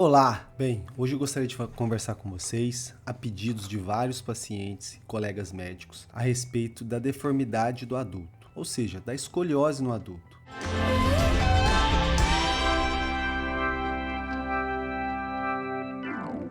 Olá! Bem, hoje eu gostaria de conversar com vocês, a pedidos de vários pacientes e colegas médicos, a respeito da deformidade do adulto, ou seja, da escoliose no adulto.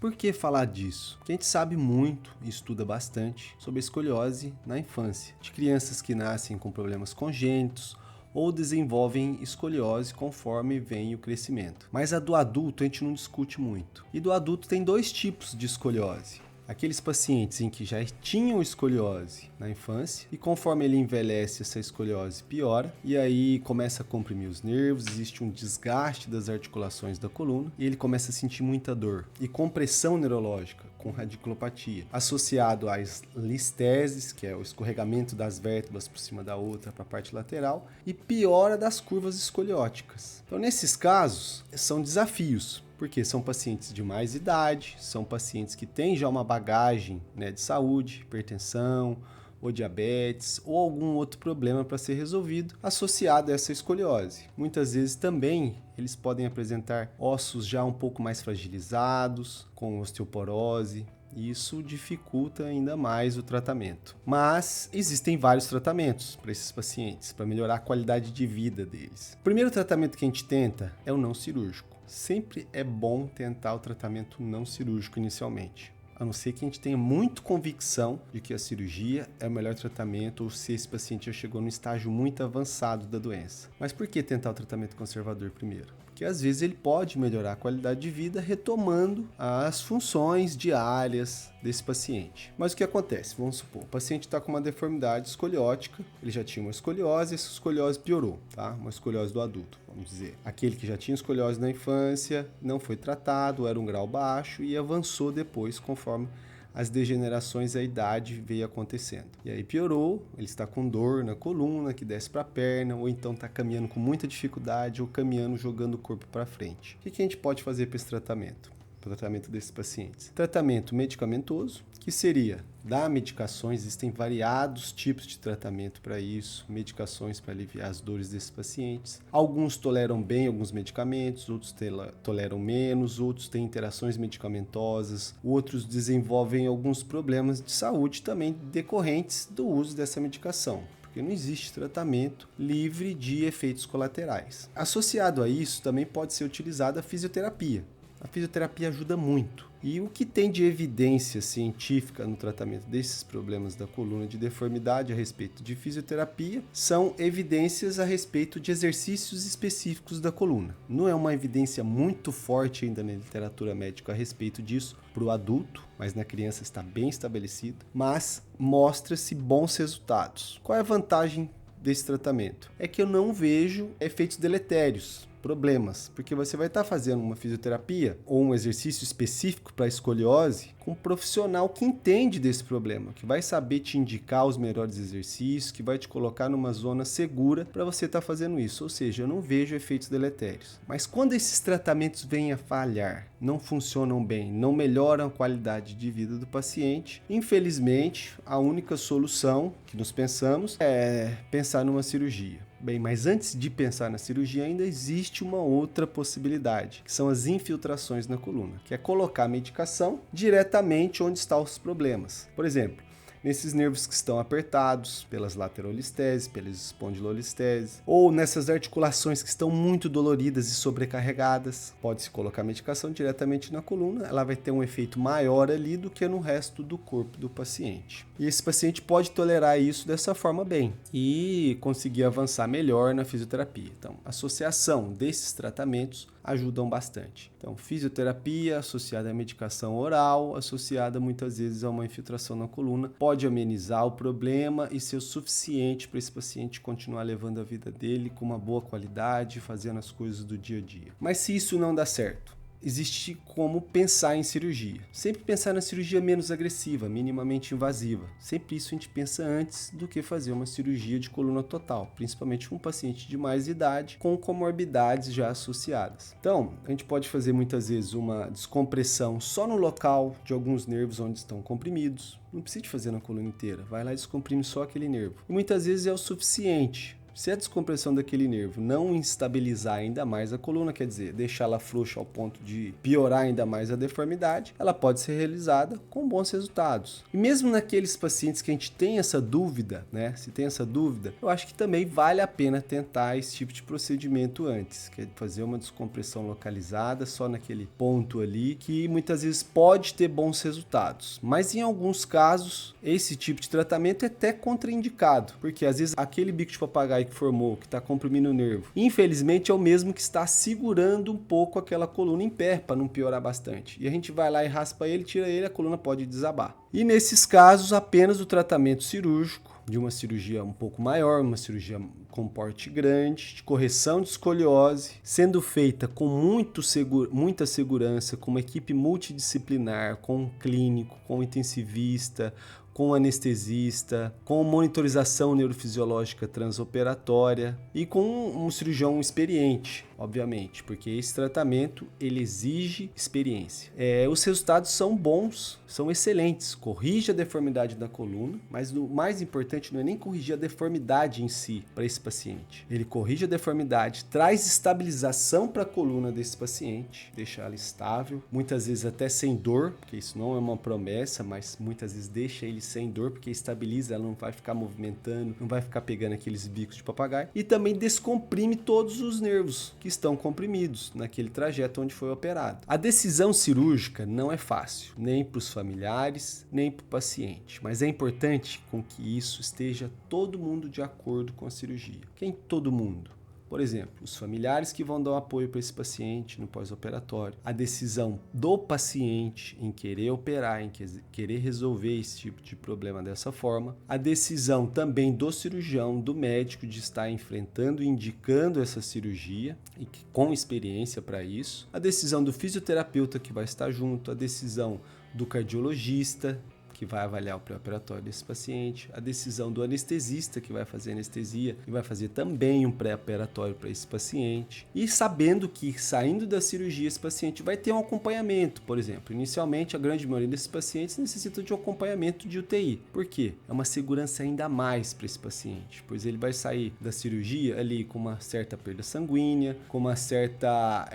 Por que falar disso? Porque a gente sabe muito e estuda bastante sobre a escoliose na infância, de crianças que nascem com problemas congênitos ou desenvolvem escoliose conforme vem o crescimento. Mas a do adulto a gente não discute muito. E do adulto tem dois tipos de escoliose. Aqueles pacientes em que já tinham escoliose na infância e conforme ele envelhece, essa escoliose piora e aí começa a comprimir os nervos, existe um desgaste das articulações da coluna e ele começa a sentir muita dor e compressão neurológica com radiculopatia, associado às listeses, que é o escorregamento das vértebras por cima da outra para a parte lateral, e piora das curvas escolióticas. Então, nesses casos, são desafios, porque são pacientes de mais idade, são pacientes que têm já uma bagagem, de saúde, hipertensão, ou diabetes, ou algum outro problema para ser resolvido associado a essa escoliose. Muitas vezes também eles podem apresentar ossos já um pouco mais fragilizados, com osteoporose, e isso dificulta ainda mais o tratamento. Mas existem vários tratamentos para esses pacientes, para melhorar a qualidade de vida deles. O primeiro tratamento que a gente tenta é o não cirúrgico. Sempre é bom tentar o tratamento não cirúrgico inicialmente, a não ser que a gente tenha muito convicção de que a cirurgia é o melhor tratamento ou se esse paciente já chegou no estágio muito avançado da doença. Mas por que tentar o tratamento conservador primeiro? Porque às vezes ele pode melhorar a qualidade de vida retomando as funções diárias desse paciente. Mas o que acontece? Vamos supor, o paciente está com uma deformidade escoliótica, ele já tinha uma escoliose, essa escoliose piorou, tá? Uma escoliose do adulto, vamos dizer. Aquele que já tinha escoliose na infância, não foi tratado, era um grau baixo e avançou depois conforme as degenerações, a idade veio acontecendo. E aí piorou, ele está com dor na coluna, que desce para a perna, ou então está caminhando com muita dificuldade, ou caminhando jogando o corpo para frente. O que a gente pode fazer para esse tratamento? Para o tratamento desses pacientes? Tratamento medicamentoso, que seria dar medicações, existem variados tipos de tratamento para isso, medicações para aliviar as dores desses pacientes. Alguns toleram bem alguns medicamentos, outros toleram menos, outros têm interações medicamentosas, outros desenvolvem alguns problemas de saúde também decorrentes do uso dessa medicação. Porque não existe tratamento livre de efeitos colaterais. Associado a isso, também pode ser utilizada a fisioterapia. A fisioterapia ajuda muito. E o que tem de evidência científica no tratamento desses problemas da coluna de deformidade a respeito de fisioterapia são evidências a respeito de exercícios específicos da coluna. Não é uma evidência muito forte ainda na literatura médica a respeito disso para o adulto, mas na criança está bem estabelecido, mas mostra-se bons resultados. Qual é a vantagem desse tratamento? É que eu não vejo efeitos deletérios, problemas, porque você vai estar fazendo uma fisioterapia ou um exercício específico para a escoliose com um profissional que entende desse problema, que vai saber te indicar os melhores exercícios, que vai te colocar numa zona segura para você estar fazendo isso, ou seja, eu não vejo efeitos deletérios. Mas quando esses tratamentos vêm a falhar, não funcionam bem, não melhoram a qualidade de vida do paciente, infelizmente, a única solução que nós pensamos é pensar numa cirurgia. Bem, mas antes de pensar na cirurgia, ainda existe uma outra possibilidade, que são as infiltrações na coluna, que é colocar a medicação diretamente onde estão os problemas. Por exemplo, nesses nervos que estão apertados pelas laterolisteses, pelas espondilolisteses, ou nessas articulações que estão muito doloridas e sobrecarregadas. Pode-se colocar a medicação diretamente na coluna, ela vai ter um efeito maior ali do que no resto do corpo do paciente. E esse paciente pode tolerar isso dessa forma bem e conseguir avançar melhor na fisioterapia. Então, a associação desses tratamentos ajudam bastante. Então, fisioterapia associada à medicação oral, associada muitas vezes a uma infiltração na coluna, pode amenizar o problema e ser o suficiente para esse paciente continuar levando a vida dele com uma boa qualidade, fazendo as coisas do dia a dia. Mas se isso não dá certo, existe como pensar em cirurgia. Sempre pensar na cirurgia menos agressiva, minimamente invasiva. Sempre isso a gente pensa antes do que fazer uma cirurgia de coluna total, principalmente com um paciente de mais idade com comorbidades já associadas. Então, a gente pode fazer muitas vezes uma descompressão só no local de alguns nervos onde estão comprimidos. Não precisa de fazer na coluna inteira, vai lá e descomprime só aquele nervo. E muitas vezes é o suficiente Se a descompressão daquele nervo não instabilizar ainda mais a coluna, quer dizer, deixá-la frouxa ao ponto de piorar ainda mais a deformidade, ela pode ser realizada com bons resultados. E mesmo naqueles pacientes que a gente tem essa dúvida, né? Se tem essa dúvida, eu acho que também vale a pena tentar esse tipo de procedimento antes, que é fazer uma descompressão localizada só naquele ponto ali, que muitas vezes pode ter bons resultados. Mas em alguns casos, esse tipo de tratamento é até contraindicado, porque às vezes aquele bico de papagaio que formou, que está comprimindo o nervo, infelizmente é o mesmo que está segurando um pouco aquela coluna em pé, para não piorar bastante. E a gente vai lá e raspa ele, tira ele, a coluna pode desabar. E nesses casos, apenas o tratamento cirúrgico, de uma cirurgia um pouco maior, uma cirurgia com porte grande, de correção de escoliose, sendo feita com muita segurança, com uma equipe multidisciplinar, com um clínico, com um intensivista, com um anestesista, com monitorização neurofisiológica transoperatória e com um cirurgião experiente, obviamente, porque esse tratamento ele exige experiência. Os resultados são bons, são excelentes, corrige a deformidade da coluna, mas o mais importante não é nem corrigir a deformidade em si para esse paciente. Ele corrige a deformidade, traz estabilização para a coluna desse paciente, deixa ela estável, muitas vezes até sem dor, porque isso não é uma promessa, mas muitas vezes deixa ele sem dor, porque estabiliza, ela não vai ficar movimentando, não vai ficar pegando aqueles bicos de papagaio, e também descomprime todos os nervos que estão comprimidos naquele trajeto onde foi operado. A decisão cirúrgica não é fácil, nem para os familiares, nem para o paciente, mas é importante com que isso esteja todo mundo de acordo com a cirurgia. Quem todo mundo? Por exemplo, os familiares que vão dar um apoio para esse paciente no pós-operatório, a decisão do paciente em querer operar, em querer resolver esse tipo de problema dessa forma, a decisão também do cirurgião, do médico de estar enfrentando e indicando essa cirurgia, e com experiência para isso, a decisão do fisioterapeuta que vai estar junto, a decisão do cardiologista, que vai avaliar o pré-operatório desse paciente, a decisão do anestesista, que vai fazer anestesia e vai fazer também um pré-operatório para esse paciente, e sabendo que saindo da cirurgia esse paciente vai ter um acompanhamento. Por exemplo, inicialmente a grande maioria desses pacientes necessita de um acompanhamento de UTI. Por quê? É uma segurança ainda mais para esse paciente, pois ele vai sair da cirurgia ali com uma certa perda sanguínea, com uma certa,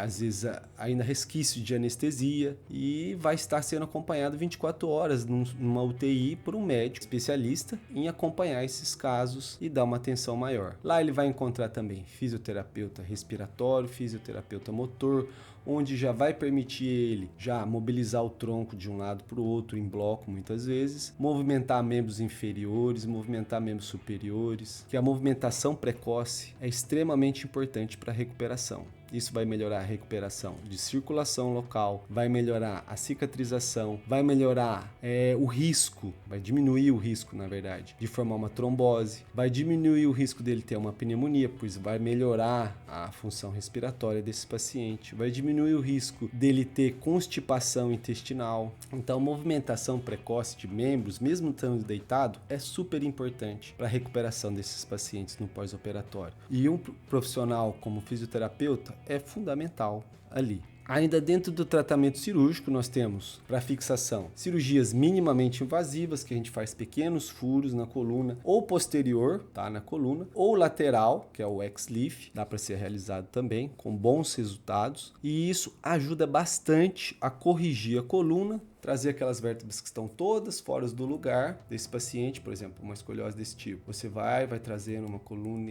às vezes ainda resquício de anestesia, e vai estar sendo acompanhado 24 horas numa UTI por um médico especialista em acompanhar esses casos e dar uma atenção maior. Lá ele vai encontrar também fisioterapeuta respiratório, fisioterapeuta motor, onde já vai permitir ele já mobilizar o tronco de um lado para o outro em bloco muitas vezes, movimentar membros inferiores, movimentar membros superiores, que a movimentação precoce é extremamente importante para a recuperação. Isso vai melhorar a recuperação de circulação local, vai melhorar a cicatrização, vai melhorar o risco, vai diminuir o risco, na verdade, de formar uma trombose, vai diminuir o risco dele ter uma pneumonia, pois vai melhorar a função respiratória desse paciente, vai diminuir o risco dele ter constipação intestinal. Então, movimentação precoce de membros, mesmo estando deitado, é super importante para a recuperação desses pacientes no pós-operatório. E um profissional como fisioterapeuta é fundamental ali. Ainda dentro do tratamento cirúrgico, nós temos, para fixação, cirurgias minimamente invasivas, que a gente faz pequenos furos na coluna, ou posterior, tá, na coluna, ou lateral, que é o X-Leaf, dá para ser realizado também, com bons resultados, e isso ajuda bastante a corrigir a coluna, trazer aquelas vértebras que estão todas fora do lugar desse paciente, por exemplo, uma escoliose desse tipo. Você vai trazendo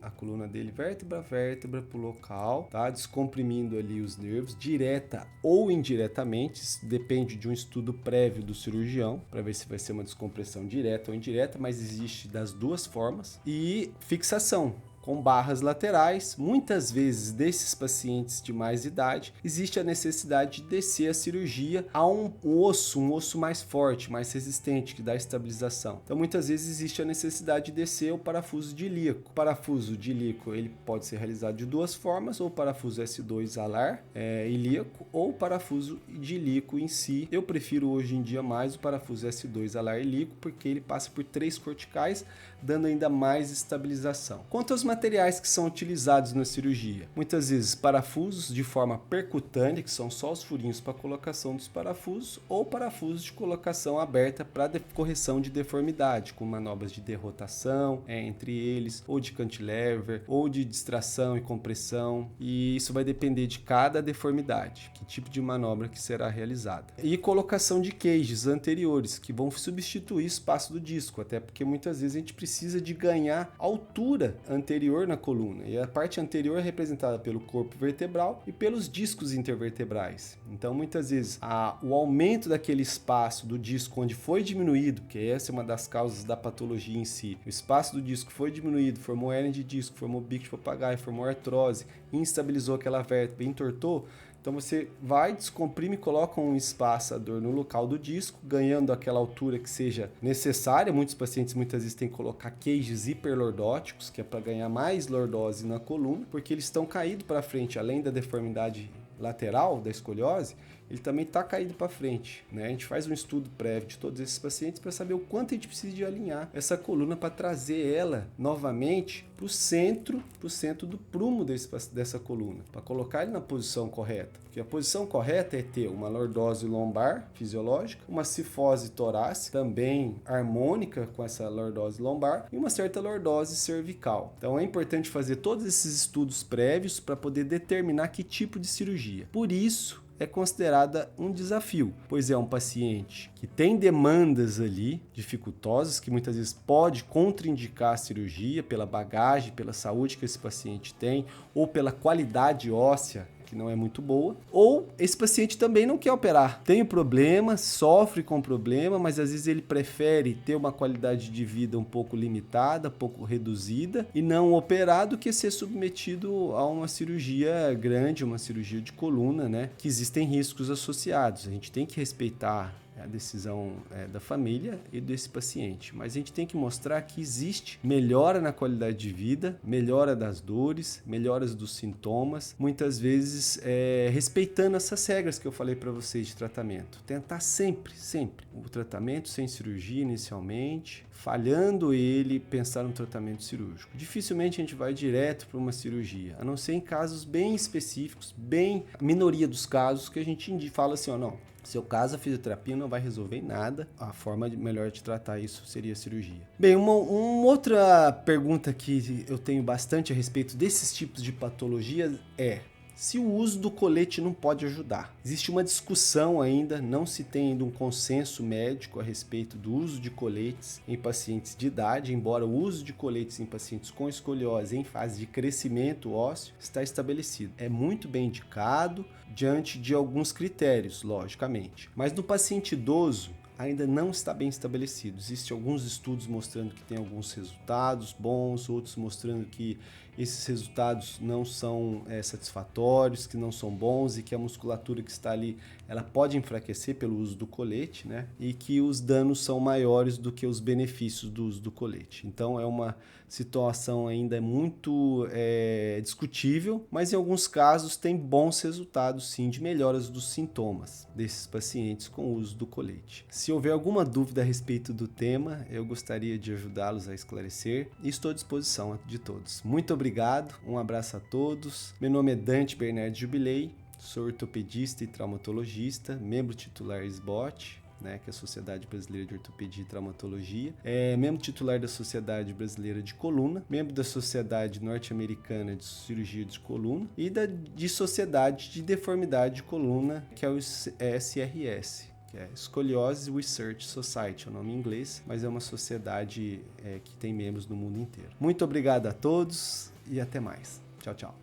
a coluna dele vértebra a vértebra para o local, tá? Descomprimindo ali os nervos, direta ou indiretamente, depende de um estudo prévio do cirurgião, para ver se vai ser uma descompressão direta ou indireta, mas existe das duas formas. E fixação com barras laterais. Muitas vezes, desses pacientes de mais idade, existe a necessidade de descer a cirurgia a um osso mais forte, mais resistente, que dá estabilização. Então, muitas vezes existe a necessidade de descer o parafuso de ilíaco. O parafuso de ilíaco ele pode ser realizado de duas formas, ou parafuso S2 alar ilíaco, ou parafuso de ilíaco em si. Eu prefiro hoje em dia mais o parafuso S2 alar ilíaco, porque ele passa por 3 corticais, dando ainda mais estabilização. Quanto aos materiais que são utilizados na cirurgia? Muitas vezes parafusos de forma percutânea, que são só os furinhos para colocação dos parafusos, ou parafusos de colocação aberta para correção de deformidade, com manobras de derrotação entre eles, ou de cantilever, ou de distração e compressão, e isso vai depender de cada deformidade, que tipo de manobra que será realizada. E colocação de cages anteriores, que vão substituir o espaço do disco, até porque muitas vezes a gente precisa de ganhar altura anterior na coluna, e a parte anterior é representada pelo corpo vertebral e pelos discos intervertebrais. Então muitas vezes o aumento daquele espaço do disco onde foi diminuído, que essa é uma das causas da patologia em si, o espaço do disco foi diminuído, formou hérnia de disco, formou bico de papagaio, formou artrose, instabilizou aquela vértebra, entortou. Então você vai, descomprime e coloca um espaçador no local do disco, ganhando aquela altura que seja necessária. Muitos pacientes muitas vezes têm que colocar cages hiperlordóticos, que é para ganhar mais lordose na coluna, porque eles estão caídos para frente, além da deformidade lateral da escoliose, ele também está caído para frente, né? A gente faz um estudo prévio de todos esses pacientes para saber o quanto a gente precisa de alinhar essa coluna para trazer ela novamente para o centro do prumo dessa coluna, para colocar ele na posição correta. Porque a posição correta é ter uma lordose lombar fisiológica, uma cifose torácica também harmônica com essa lordose lombar e uma certa lordose cervical. Então é importante fazer todos esses estudos prévios para poder determinar que tipo de cirurgia. Por isso, é considerada um desafio, pois é um paciente que tem demandas ali dificultosas, que muitas vezes pode contraindicar a cirurgia pela bagagem, pela saúde que esse paciente tem, ou pela qualidade óssea, que não é muito boa, ou esse paciente também não quer operar. Tem o problema, sofre com o problema, mas às vezes ele prefere ter uma qualidade de vida um pouco limitada, um pouco reduzida, e não operar do que ser submetido a uma cirurgia grande, uma cirurgia de coluna, né? Que existem riscos associados. A gente tem que respeitar a decisão da família e desse paciente, mas a gente tem que mostrar que existe melhora na qualidade de vida, melhora das dores, melhoras dos sintomas, muitas vezes respeitando essas regras que eu falei para vocês de tratamento. Tentar sempre o tratamento sem cirurgia inicialmente, falhando ele, pensar no tratamento cirúrgico. Dificilmente a gente vai direto para uma cirurgia, a não ser em casos bem específicos, a minoria dos casos que a gente fala assim, não, seu caso, a fisioterapia não vai resolver nada. A forma melhor de tratar isso seria a cirurgia. Bem, uma outra pergunta que eu tenho bastante a respeito desses tipos de patologias é se o uso do colete não pode ajudar. Existe uma discussão ainda, não se tem ainda um consenso médico a respeito do uso de coletes em pacientes de idade, embora o uso de coletes em pacientes com escoliose em fase de crescimento ósseo está estabelecido. É muito bem indicado diante de alguns critérios, logicamente. Mas no paciente idoso, ainda não está bem estabelecido. Existem alguns estudos mostrando que tem alguns resultados bons, outros mostrando que esses resultados não são satisfatórios, que não são bons e que a musculatura que está ali ela pode enfraquecer pelo uso do colete, né? E que os danos são maiores do que os benefícios do uso do colete. Então é uma situação ainda muito discutível, mas em alguns casos tem bons resultados sim de melhoras dos sintomas desses pacientes com o uso do colete. Se houver alguma dúvida a respeito do tema, eu gostaria de ajudá-los a esclarecer e estou à disposição de todos. Muito obrigado, um abraço a todos. Meu nome é Dante Bernardi Jubilei, sou ortopedista e traumatologista, membro titular SBOT, que é a Sociedade Brasileira de Ortopedia e Traumatologia, membro titular da Sociedade Brasileira de Coluna, membro da Sociedade Norte-Americana de Cirurgia de Coluna e de Sociedade de Deformidade de Coluna, que é o SRS. Que é Scoliosis Research Society, é o nome em inglês, mas é uma sociedade que tem membros no mundo inteiro. Muito obrigado a todos e até mais. Tchau, tchau.